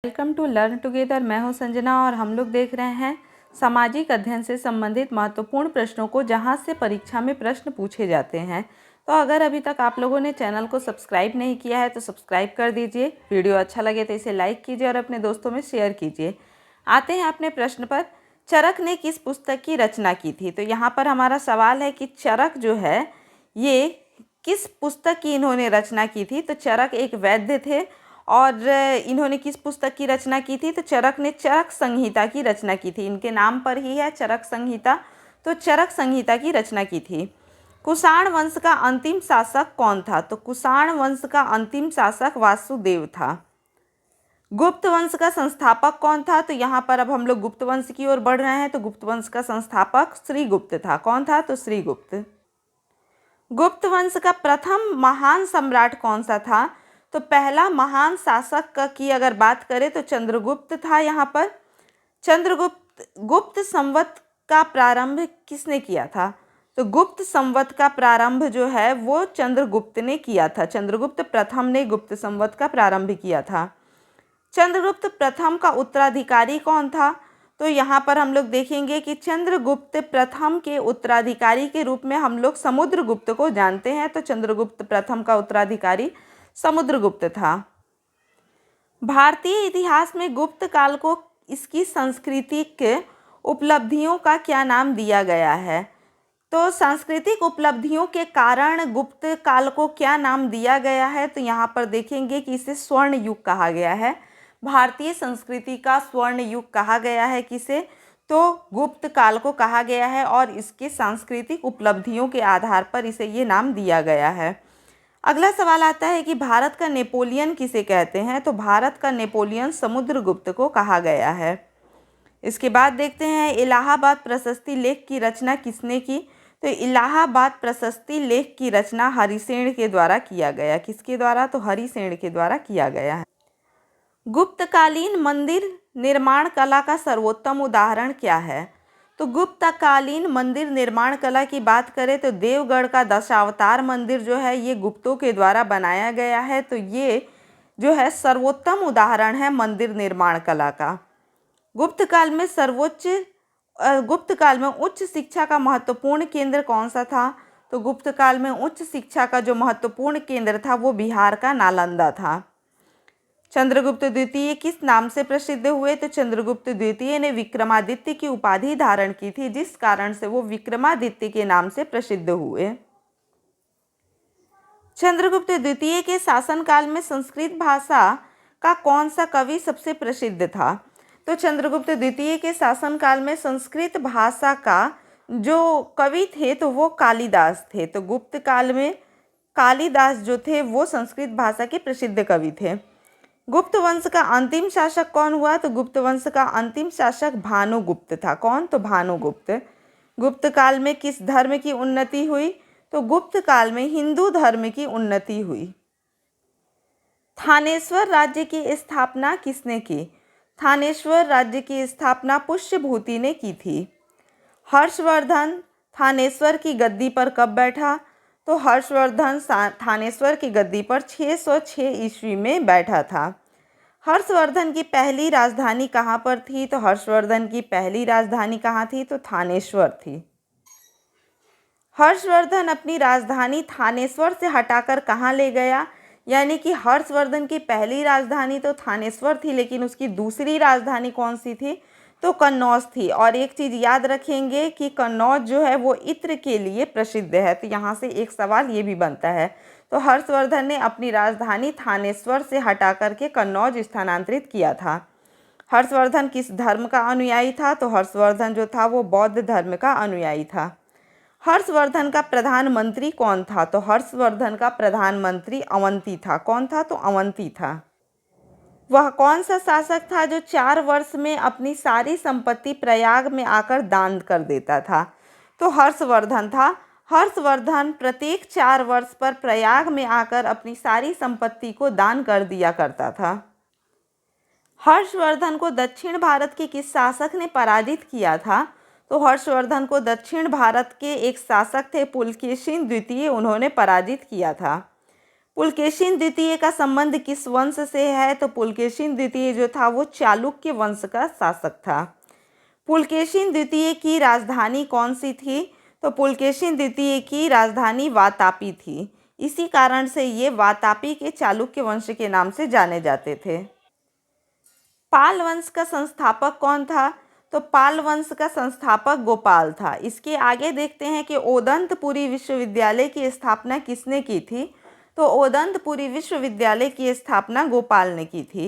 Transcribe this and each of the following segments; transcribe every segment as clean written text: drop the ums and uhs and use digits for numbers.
Welcome to learn together. मैं हूं संजना और हम लोग देख रहे हैं सामाजिक अध्ययन से संबंधित महत्वपूर्ण प्रश्नों को जहां से परीक्षा में प्रश्न पूछे जाते हैं। तो अगर अभी तक आप लोगों ने चैनल को सब्सक्राइब नहीं किया है तो सब्सक्राइब कर दीजिए। वीडियो अच्छा लगे तो इसे लाइक कीजिए और अपने दोस्तों में शेयर कीजिए। आते हैं अपने प्रश्न पर। चरक ने किस पुस्तक की रचना की थी? तो यहाँ पर हमारा सवाल है कि चरक जो है ये किस पुस्तक की इन्होंने रचना की थी? तो चरक एक वैद्य थे और इन्होंने किस पुस्तक की रचना की थी? तो चरक ने चरक संहिता की रचना की थी। इनके नाम पर ही है चरक संहिता, तो चरक संहिता की रचना की थी। कुषाण वंश का अंतिम शासक कौन था? तो कुषाण वंश का अंतिम शासक वासुदेव था। गुप्त वंश का संस्थापक कौन था? तो यहाँ पर अब हम लोग गुप्त वंश की ओर बढ़ रहे हैं। तो गुप्त वंश का संस्थापक श्रीगुप्त था। कौन था? तो श्रीगुप्त। गुप्त वंश का प्रथम महान सम्राट कौन सा था? तो पहला महान शासक की अगर बात करें तो चंद्रगुप्त था। यहाँ पर गुप्त संवत का प्रारंभ किसने किया था? तो गुप्त संवत का प्रारंभ जो है वो चंद्रगुप्त ने किया था। चंद्रगुप्त प्रथम ने गुप्त संवत का प्रारंभ किया था। चंद्रगुप्त प्रथम का उत्तराधिकारी कौन था? तो यहाँ पर हम लोग देखेंगे कि चंद्रगुप्त प्रथम के उत्तराधिकारी के रूप में हम लोग समुद्रगुप्त को जानते हैं। तो चंद्रगुप्त प्रथम का उत्तराधिकारी समुद्रगुप्त था। भारतीय इतिहास में गुप्त काल को इसकी सांस्कृतिक उपलब्धियों का क्या नाम दिया गया है? तो सांस्कृतिक उपलब्धियों के कारण गुप्त काल को क्या नाम दिया गया है? तो यहाँ पर देखेंगे कि इसे स्वर्ण युग कहा गया है। भारतीय संस्कृति का स्वर्ण युग कहा गया है। किसे? तो गुप्त काल को कहा गया है और इसके सांस्कृतिक उपलब्धियों के आधार पर इसे ये नाम दिया गया है। अगला सवाल आता है कि भारत का नेपोलियन किसे कहते हैं? तो भारत का नेपोलियन समुद्रगुप्त को कहा गया है। इसके बाद देखते हैं इलाहाबाद प्रशस्ति लेख की रचना किसने की? तो इलाहाबाद प्रशस्ति लेख की रचना हरिसेन के द्वारा किया गया। किसके द्वारा? तो हरिसेन के द्वारा किया गया है। गुप्तकालीन मंदिर निर्माण कला का सर्वोत्तम उदाहरण क्या है? तो गुप्तकालीन मंदिर निर्माण कला की बात करें तो देवगढ़ का दशावतार मंदिर जो है ये गुप्तों के द्वारा बनाया गया है। तो ये जो है सर्वोत्तम उदाहरण है मंदिर निर्माण कला का। गुप्त काल में उच्च शिक्षा का महत्वपूर्ण केंद्र कौन सा था? तो गुप्त काल में उच्च शिक्षा का जो महत्वपूर्ण केंद्र था वो बिहार का नालंदा था। चंद्रगुप्त द्वितीय किस नाम से प्रसिद्ध हुए? तो चंद्रगुप्त द्वितीय ने विक्रमादित्य की उपाधि धारण की थी, जिस कारण से वो विक्रमादित्य के नाम से प्रसिद्ध हुए। चंद्रगुप्त द्वितीय के शासनकाल में संस्कृत भाषा का कौन सा कवि सबसे प्रसिद्ध था? तो चंद्रगुप्त द्वितीय के शासनकाल में संस्कृत भाषा का जो कवि थे तो वो कालिदास थे। तो गुप्त काल में कालिदास जो थे वो संस्कृत भाषा के प्रसिद्ध कवि थे। गुप्त वंश का अंतिम शासक कौन हुआ? तो गुप्त वंश का अंतिम शासक भानुगुप्त था। कौन? तो भानुगुप्त। गुप्त काल में किस धर्म की उन्नति हुई? तो गुप्त काल में हिंदू धर्म की उन्नति हुई। थानेश्वर राज्य की स्थापना किसने की? थानेश्वर राज्य की स्थापना पुष्यभूति ने की थी। हर्षवर्धन थानेश्वर की गद्दी पर कब बैठा? तो हर्षवर्धन थानेश्वर की गद्दी पर 606 ईस्वी में बैठा था। हर्षवर्धन की पहली राजधानी कहाँ पर थी? तो हर्षवर्धन की पहली राजधानी कहाँ थी? तो थानेश्वर थी। हर्षवर्धन अपनी राजधानी थानेश्वर से हटाकर कहाँ ले गया? यानी कि हर्षवर्धन की पहली राजधानी तो थानेश्वर थी, लेकिन उसकी दूसरी राजधानी कौन सी थी? तो कन्नौज थी। और एक चीज़ याद रखेंगे कि कन्नौज जो है वो इत्र के लिए प्रसिद्ध है। तो यहाँ से एक सवाल ये भी बनता है। तो हर्षवर्धन ने अपनी राजधानी थानेश्वर से हटा करके कन्नौज स्थानांतरित किया था। हर्षवर्धन किस धर्म का अनुयायी था? तो हर्षवर्धन जो था वो बौद्ध धर्म का अनुयायी था। हर्षवर्धन का प्रधानमंत्री कौन था? तो हर्षवर्धन का प्रधानमंत्री अवंती था। कौन था? तो अवंती था। वह कौन सा शासक था जो 4 वर्ष में अपनी सारी संपत्ति प्रयाग में आकर दान कर देता था? तो हर्षवर्धन था। हर्षवर्धन प्रत्येक 4 वर्ष पर प्रयाग में आकर अपनी सारी संपत्ति को दान कर दिया करता था। हर्षवर्धन को दक्षिण भारत के किस शासक ने पराजित किया था? तो हर्षवर्धन को दक्षिण भारत के एक शासक थे पुलकेशिन द्वितीय, उन्होंने पराजित किया था। पुलकेशिन द्वितीय का संबंध किस वंश से है? तो पुलकेशिन द्वितीय जो था वो चालुक्य वंश का शासक था। पुलकेशिन द्वितीय की राजधानी कौन सी थी? तो पुलकेशिन द्वितीय की राजधानी वातापी थी। इसी कारण से ये वातापी के चालुक्य वंश के नाम से जाने जाते थे। पाल वंश का संस्थापक कौन था? तो पाल वंश का संस्थापक गोपाल था। इसके आगे देखते हैं कि ओदंतपुरी विश्वविद्यालय की स्थापना किसने की थी? तो ओदंतपुरी विश्वविद्यालय की स्थापना गोपाल ने की थी।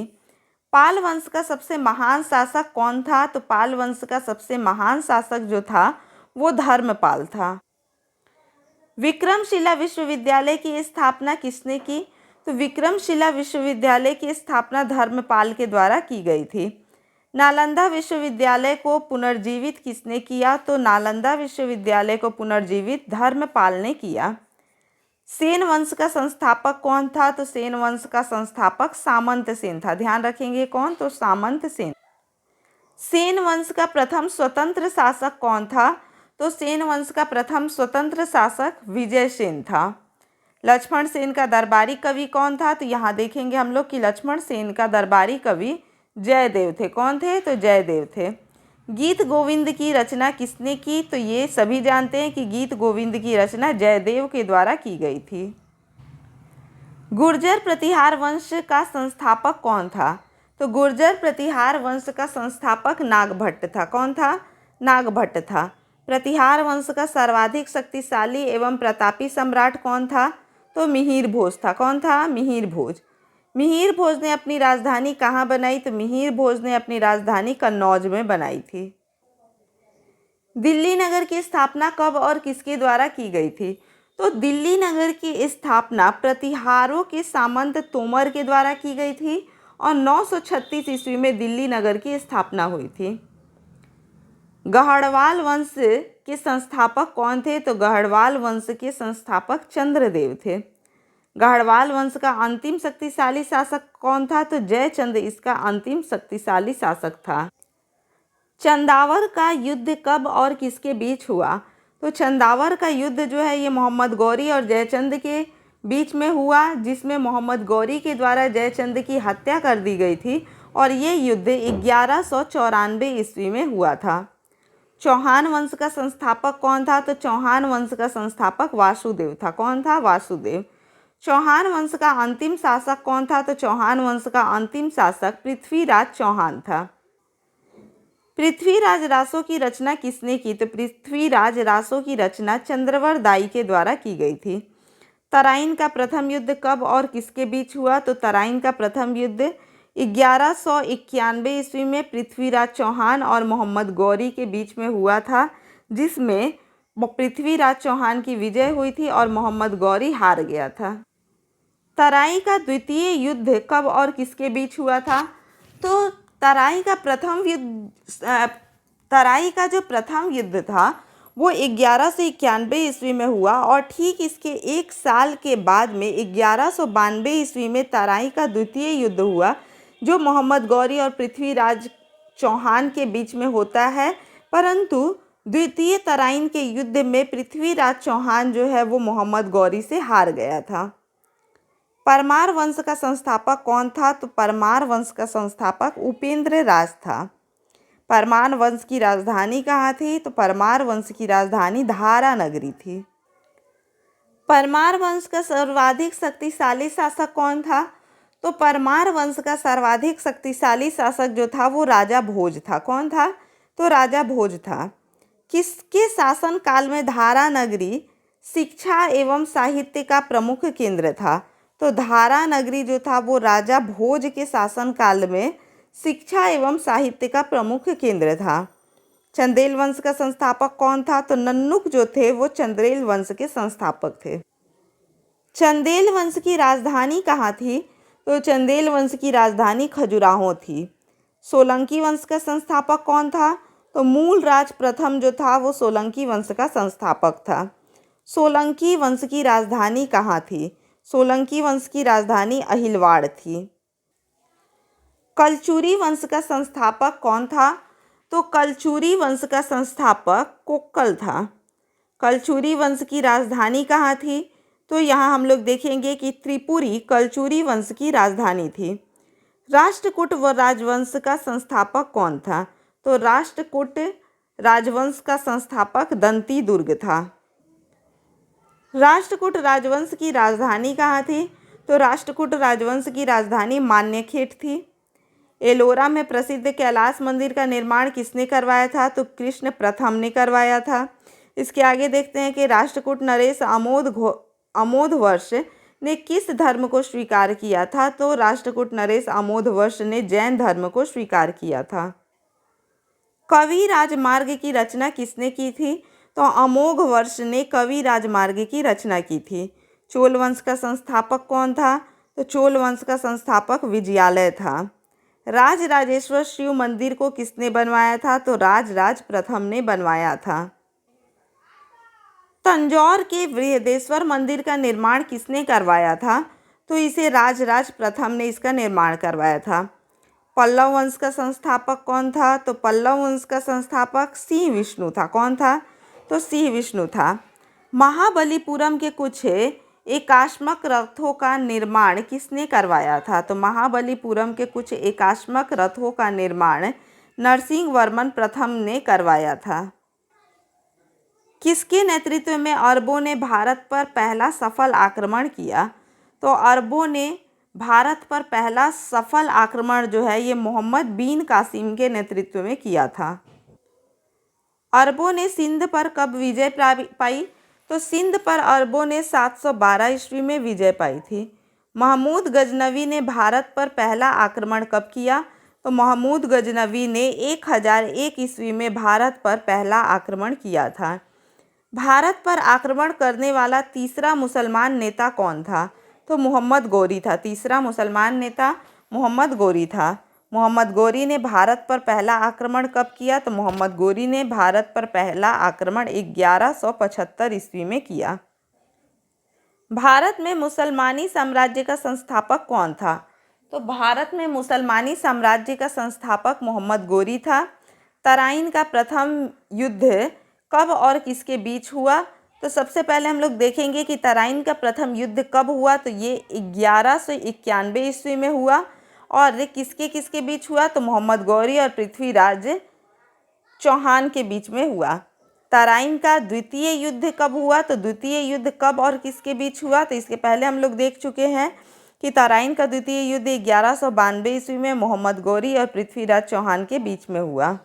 पाल वंश का सबसे महान शासक कौन था? तो पाल वंश का सबसे महान शासक जो था वो धर्मपाल था। विक्रमशिला विश्वविद्यालय की स्थापना किसने की? तो विक्रमशिला विश्वविद्यालय की स्थापना धर्मपाल के द्वारा की गई थी। नालंदा विश्वविद्यालय को पुनर्जीवित किसने किया? तो नालंदा विश्वविद्यालय को पुनर्जीवित धर्मपाल ने किया। सेन वंश का संस्थापक कौन था? तो सेन वंश का संस्थापक सामंत सेन था। ध्यान रखेंगे कौन? तो सामंत सेन। सेन वंश का प्रथम स्वतंत्र शासक कौन था? तो सेन वंश का प्रथम स्वतंत्र शासक विजयसेन था। लक्ष्मण सेन का दरबारी कवि कौन था? तो यहाँ देखेंगे हम लोग कि लक्ष्मण सेन का दरबारी कवि जयदेव थे। कौन थे? तो जयदेव थे। गीत गोविंद की रचना किसने की? तो ये सभी जानते हैं कि गीत गोविंद की रचना जयदेव के द्वारा की गई थी। गुर्जर प्रतिहार वंश का संस्थापक कौन था? तो गुर्जर प्रतिहार वंश का संस्थापक नागभट्ट था। कौन था? नागभट्ट था। प्रतिहार वंश का सर्वाधिक शक्तिशाली एवं प्रतापी सम्राट कौन था? तो मिहिर भोज था। कौन था? मिहिर भोज। मिहिर भोज ने अपनी राजधानी कहाँ बनाई? तो मिहिर भोज ने अपनी राजधानी कन्नौज में बनाई थी। दिल्ली नगर की स्थापना कब और किसके द्वारा की गई थी? तो दिल्ली नगर की स्थापना प्रतिहारों के सामंत तोमर के द्वारा की गई थी और 936 ईस्वी में दिल्ली नगर की स्थापना हुई थी। गढ़वाल वंश के संस्थापक कौन थे? तो गढ़वाल वंश के संस्थापक चंद्रदेव थे। गढ़वाल वंश का अंतिम शक्तिशाली शासक कौन था? तो जयचंद इसका अंतिम शक्तिशाली शासक था। चंदावर का युद्ध कब और किसके बीच हुआ? तो चंदावर का युद्ध जो है ये मोहम्मद गौरी और जयचंद के बीच में हुआ, जिसमें मोहम्मद गौरी के द्वारा जयचंद की हत्या कर दी गई थी और ये युद्ध 1194 ईस्वी में हुआ था। चौहान वंश का संस्थापक कौन था? तो चौहान वंश का संस्थापक वासुदेव था। कौन था? वासुदेव। चौहान वंश का अंतिम शासक कौन था? तो चौहान वंश का अंतिम शासक पृथ्वीराज चौहान था। पृथ्वीराज रासो की रचना किसने की? तो पृथ्वीराज रासो की रचना चंद्रवर दाई के द्वारा की गई थी। तराइन का प्रथम युद्ध कब और किसके बीच हुआ? तो तराइन का प्रथम युद्ध 1191 ईस्वी में पृथ्वीराज चौहान और मोहम्मद गौरी के बीच में हुआ था, जिसमें पृथ्वीराज चौहान की विजय हुई थी और मोहम्मद गौरी हार गया था। तराई का द्वितीय युद्ध कब और किसके बीच हुआ था? तो तराई का जो प्रथम युद्ध था वो 1191 ईस्वी में हुआ और ठीक इसके एक साल के बाद में 1192 ईस्वी में तराई का द्वितीय युद्ध हुआ, जो मोहम्मद गौरी और पृथ्वीराज चौहान के बीच में होता है। परंतु द्वितीय तराइन के युद्ध में पृथ्वीराज चौहान जो है वो मोहम्मद गौरी से हार गया था। परमार वंश का संस्थापक कौन था? तो परमार वंश का संस्थापक उपेंद्र राज था। परमार वंश की राजधानी कहाँ थी? तो परमार वंश की राजधानी धारा नगरी थी। परमार वंश का सर्वाधिक शक्तिशाली शासक कौन था? तो परमार वंश का सर्वाधिक शक्तिशाली शासक जो था वो राजा भोज था। कौन था? तो राजा भोज था। किसके शासन काल में धारा नगरी शिक्षा एवं साहित्य का प्रमुख केंद्र था? तो धारा नगरी जो था वो राजा भोज के शासन काल में शिक्षा एवं साहित्य का प्रमुख केंद्र था। चंदेल वंश का संस्थापक कौन था? तो नन्नुक जो थे वो चंदेल वंश के संस्थापक थे। चंदेल वंश की राजधानी कहाँ थी? तो चंदेल वंश की राजधानी खजुराहो थी। सोलंकी वंश का संस्थापक कौन था? तो मूलराज प्रथम जो था वो सोलंकी वंश का संस्थापक था। सोलंकी वंश की राजधानी कहाँ थी? सोलंकी वंश की राजधानी अहिलवाड़ थी। कलचुरी वंश का संस्थापक कौन था? तो कलचुरी वंश का संस्थापक कोक्कल था। कलचुरी वंश की राजधानी कहाँ थी? तो यहाँ हम लोग देखेंगे कि त्रिपुरी कलचुरी वंश की राजधानी थी। राष्ट्रकूट व राजवंश का संस्थापक कौन था? तो राष्ट्रकूट राजवंश का संस्थापक दंती दुर्ग था। राष्ट्रकूट राजवंश की राजधानी कहाँ थी? तो राष्ट्रकूट राजवंश की राजधानी मान्यखेट थी। एलोरा में प्रसिद्ध कैलाश मंदिर का निर्माण किसने करवाया था? तो कृष्ण प्रथम ने करवाया था। इसके आगे देखते हैं कि राष्ट्रकूट नरेश अमोधवर्ष ने किस धर्म को स्वीकार किया था? तो राष्ट्रकूट नरेश अमोधवर्ष ने जैन धर्म को स्वीकार किया था। कवि राजमार्ग की रचना किसने की थी? तो अमोघवर्ष ने कवि राजमार्ग की रचना की थी। चोल वंश का संस्थापक कौन था? तो चोल वंश का संस्थापक विजयालय था। राजराजेश्वर शिव मंदिर को किसने बनवाया था? तो राजराज प्रथम ने बनवाया था। तंजौर के बृहदेश्वर मंदिर का निर्माण किसने करवाया था? तो इसे राजराज प्रथम ने इसका निर्माण करवाया था। पल्लव वंश का संस्थापक कौन था? तो पल्लव वंश का संस्थापक सिंह विष्णु था। कौन था? तो सिंह विष्णु था। महाबलीपुरम के कुछ एकाश्मक रथों का निर्माण किसने करवाया था? तो महाबलीपुरम के कुछ एकाश्मक रथों का निर्माण नरसिंह वर्मन प्रथम ने करवाया था। किसके नेतृत्व में अरबों ने भारत पर पहला सफल आक्रमण किया? तो अरबों ने भारत पर पहला सफल आक्रमण जो है ये मोहम्मद बिन कासिम के नेतृत्व में किया था। अरबों ने सिंध पर कब विजय पाई? तो सिंध पर अरबों ने 712 ईस्वी में विजय पाई थी। महमूद गजनवी ने भारत पर पहला आक्रमण कब किया? तो महमूद गजनवी ने 1001 ईस्वी में भारत पर पहला आक्रमण किया था। भारत पर आक्रमण करने वाला तीसरा मुसलमान नेता कौन था? तो मोहम्मद गोरी था। तीसरा मुसलमान नेता मोहम्मद गोरी था। मोहम्मद गोरी ने भारत पर पहला आक्रमण कब किया? तो मोहम्मद गोरी ने भारत पर पहला आक्रमण 1175 ईस्वी में किया। भारत में मुसलमानी साम्राज्य का संस्थापक कौन था? तो भारत में मुसलमानी साम्राज्य का संस्थापक मोहम्मद गोरी था। तराइन का प्रथम युद्ध कब और किसके बीच हुआ? तो सबसे पहले हम लोग देखेंगे कि तराइन का प्रथम युद्ध कब हुआ। तो ये 1191 ईस्वी में हुआ। और किसके किसके बीच हुआ? तो मोहम्मद गौरी और पृथ्वीराज चौहान के बीच में हुआ। तराइन का द्वितीय युद्ध कब हुआ? तो द्वितीय युद्ध कब और किसके बीच हुआ? तो इसके पहले हम लोग देख चुके हैं कि तराइन का द्वितीय युद्ध 1192 ईस्वी में मोहम्मद गौरी और पृथ्वीराज चौहान के बीच में हुआ।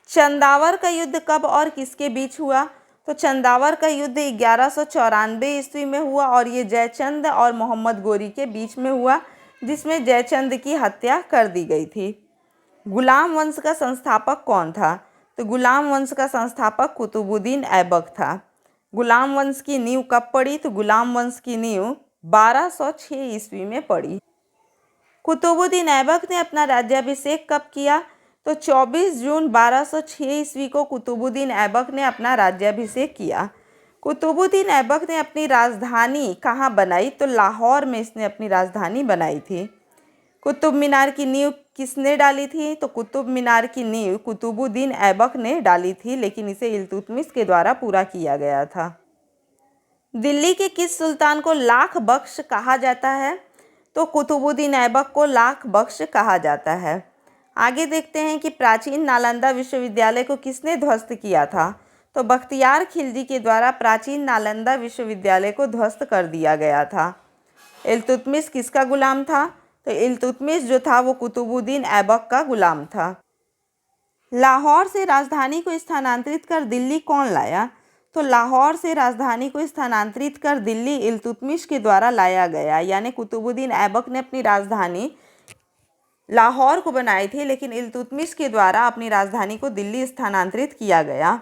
चंदावर का युद्ध कब और किसके बीच हुआ? तो चंदावर का युद्ध 1194 ईस्वी में हुआ और ये जयचंद और मोहम्मद गौरी के बीच में हुआ, जिसमें जयचंद की हत्या कर दी गई थी। गुलाम वंश का संस्थापक कौन था? तो गुलाम वंश का संस्थापक कुतुबुद्दीन ऐबक था। गुलाम वंश की नींव कब पड़ी? तो गुलाम वंश की नींव 1206 ईस्वी में पड़ी। कुतुबुद्दीन ऐबक ने अपना राज्याभिषेक कब किया? तो 24 जून 1206 ईस्वी को कुतुबुद्दीन ऐबक ने अपना राज्याभिषेक किया। कुतुबुद्दीन ऐबक ने अपनी राजधानी कहाँ बनाई? तो लाहौर में इसने अपनी राजधानी बनाई थी। कुतुब मीनार की नींव किसने डाली थी? तो कुतुब मीनार की नींव कुतुबुद्दीन ऐबक ने डाली थी, लेकिन इसे इल्तुतमिश के द्वारा पूरा किया गया था। दिल्ली के किस सुल्तान को लाख बख्श कहा जाता है? तो कुतुबुद्दीन ऐबक को लाख बख्श कहा जाता है। आगे देखते हैं कि प्राचीन नालंदा विश्वविद्यालय को किसने ध्वस्त किया था? तो बख्तियार खिलजी के द्वारा प्राचीन नालंदा विश्वविद्यालय को ध्वस्त कर दिया गया था। इल्तुतमिश किसका गुलाम था? तो इल्तुतमिश जो था वो कुतुबुद्दीन ऐबक का गुलाम था। लाहौर से राजधानी को स्थानांतरित कर दिल्ली कौन लाया? तो लाहौर से राजधानी को स्थानांतरित कर दिल्ली इल्तुतमिश के द्वारा लाया गया। यानी कुतुबुद्दीन ऐबक ने अपनी राजधानी लाहौर को बनाई थी, लेकिन इल्तुतमिश के द्वारा अपनी राजधानी को दिल्ली स्थानांतरित किया गया।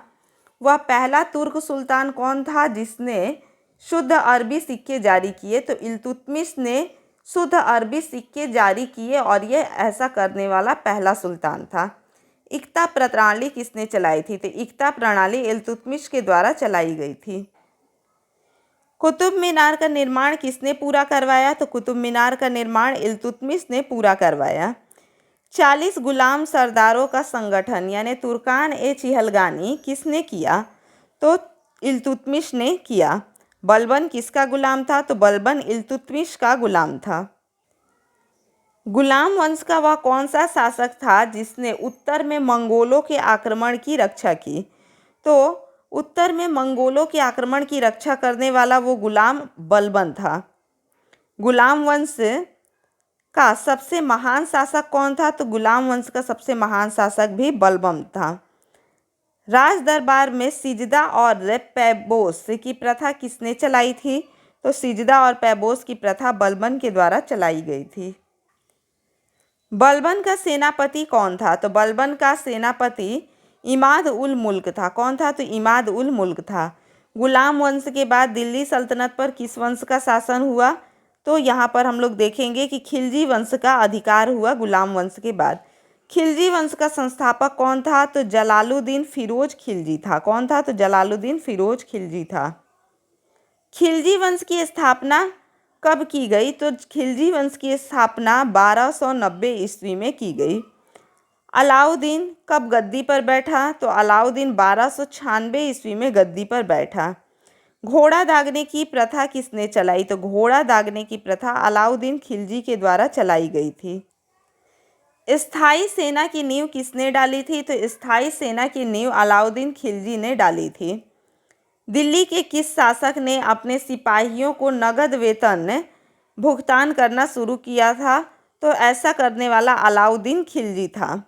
वह पहला तुर्क सुल्तान कौन था जिसने शुद्ध अरबी सिक्के जारी किए? तो इल्तुतमिश ने शुद्ध अरबी सिक्के जारी किए और यह ऐसा करने वाला पहला सुल्तान था। इक्ता प्रणाली किसने चलाई थी? तो इक्ता प्रणाली इल्तुतमिश के द्वारा चलाई गई थी। कुतुब मीनार का निर्माण किसने पूरा करवाया? तो कुतुब मीनार का निर्माण इल्तुतमिश ने पूरा करवाया। 40 गुलाम सरदारों का संगठन यानी तुर्कान ए चिहलगानी किसने किया? तो इल्तुतमिश ने किया। बलबन किसका गुलाम था? तो बलबन इल्तुतमिश का गुलाम था। गुलाम वंश का वह कौन सा शासक था जिसने उत्तर में मंगोलों के आक्रमण की रक्षा की? तो उत्तर में मंगोलों के आक्रमण की रक्षा करने वाला वो गुलाम बलबन था। गुलाम वंश का सबसे महान शासक कौन था? तो गुलाम वंश का सबसे महान शासक भी बलबन था। राज दरबार में सिजदा और पैबोस की प्रथा किसने चलाई थी? तो सिजदा और पैबोस की प्रथा बलबन के द्वारा चलाई गई थी। बलबन का सेनापति कौन था? तो बलबन का सेनापति इमाद उल मुल्क था। कौन था? तो इमाद उल मुल्क था। गुलाम वंश के बाद दिल्ली सल्तनत पर किस वंश का शासन हुआ? तो यहाँ पर हम लोग देखेंगे कि खिलजी वंश का अधिकार हुआ गुलाम वंश के बाद। खिलजी वंश का संस्थापक कौन था? तो जलालुद्दीन फिरोज खिलजी था। कौन था? तो जलालुद्दीन फिरोज खिलजी था। खिलजी वंश की स्थापना कब की गई? तो खिलजी वंश की स्थापना 1290 ईस्वी में की गई। अलाउद्दीन कब गद्दी पर बैठा? तो अलाउद्दीन 1296 ईस्वी में गद्दी पर बैठा। घोड़ा दागने की प्रथा किसने चलाई? तो घोड़ा दागने की प्रथा अलाउद्दीन खिलजी के द्वारा चलाई गई थी। स्थायी सेना की नींव किसने डाली थी? तो स्थायी सेना की नींव अलाउद्दीन खिलजी ने डाली थी। दिल्ली के किस शासक ने अपने सिपाहियों को नगद वेतन भुगतान करना शुरू किया था? तो ऐसा करने वाला अलाउद्दीन खिलजी था।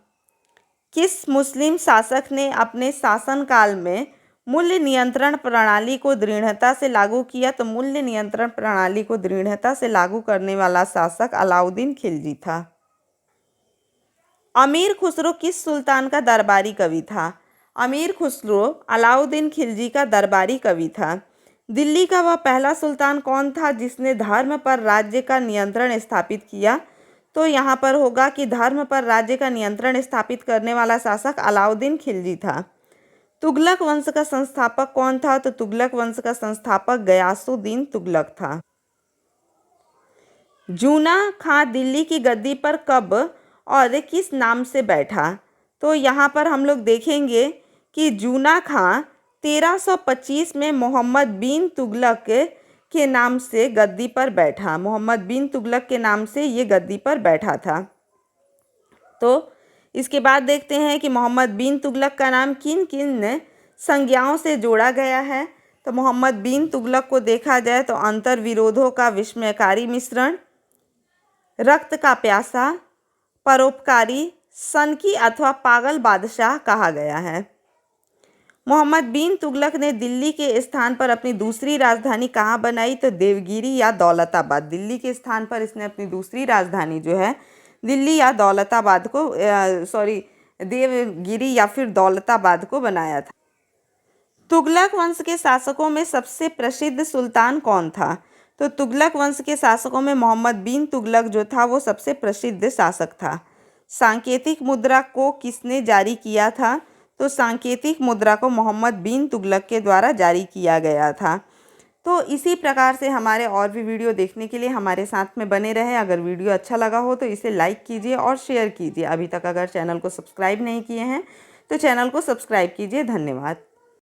किस मुस्लिम शासक ने अपने शासनकाल में मूल्य नियंत्रण प्रणाली को दृढ़ता से लागू किया? तो मूल्य नियंत्रण प्रणाली को दृढ़ता से लागू करने वाला शासक अलाउद्दीन खिलजी था। अमीर खुसरो किस सुल्तान का दरबारी कवि था? अमीर खुसरो अलाउद्दीन खिलजी का दरबारी कवि था। दिल्ली का वह पहला सुल्तान कौन था जिसने धर्म पर राज्य का नियंत्रण स्थापित किया? तो यहाँ पर होगा कि धर्म पर राज्य का नियंत्रण स्थापित करने वाला शासक अलाउद्दीन खिलजी था। तुगलक वंश का संस्थापक कौन था? तो तुगलक वंश का संस्थापक गयासुद्दीन तुगलक था। जूना खां दिल्ली की गद्दी पर कब और किस नाम से बैठा? तो यहाँ पर हम लोग देखेंगे कि जूना खां 1325 में मोहम्मद बिन तुगलक के नाम से गद्दी पर बैठा। मोहम्मद बिन तुगलक के नाम से ये गद्दी पर बैठा था। तो इसके बाद देखते हैं कि मोहम्मद बिन तुगलक का नाम किन किन संज्ञाओं से जोड़ा गया है। तो मोहम्मद बिन तुगलक को देखा जाए तो अंतर्विरोधों का विस्मयकारी मिश्रण, रक्त का प्यासा, परोपकारी, सनकी अथवा पागल बादशाह कहा गया है। मोहम्मद बिन तुगलक ने दिल्ली के स्थान पर अपनी दूसरी राजधानी कहाँ बनाई? तो देवगिरी या दौलताबाद। दिल्ली के स्थान पर इसने अपनी दूसरी राजधानी जो है दिल्ली या दौलताबाद को देवगिरी या फिर दौलताबाद को बनाया था। तुगलक वंश के शासकों में सबसे प्रसिद्ध सुल्तान कौन था? तो तुगलक वंश के शासकों में मोहम्मद बिन तुगलक जो था वो सबसे प्रसिद्ध शासक था। सांकेतिक मुद्रा को किसने जारी किया था? तो सांकेतिक मुद्रा को मोहम्मद बिन तुगलक के द्वारा जारी किया गया था। तो इसी प्रकार से हमारे और भी वीडियो देखने के लिए हमारे साथ में बने रहें। अगर वीडियो अच्छा लगा हो तो इसे लाइक कीजिए और शेयर कीजिए। अभी तक अगर चैनल को सब्सक्राइब नहीं किए हैं तो चैनल को सब्सक्राइब कीजिए। धन्यवाद।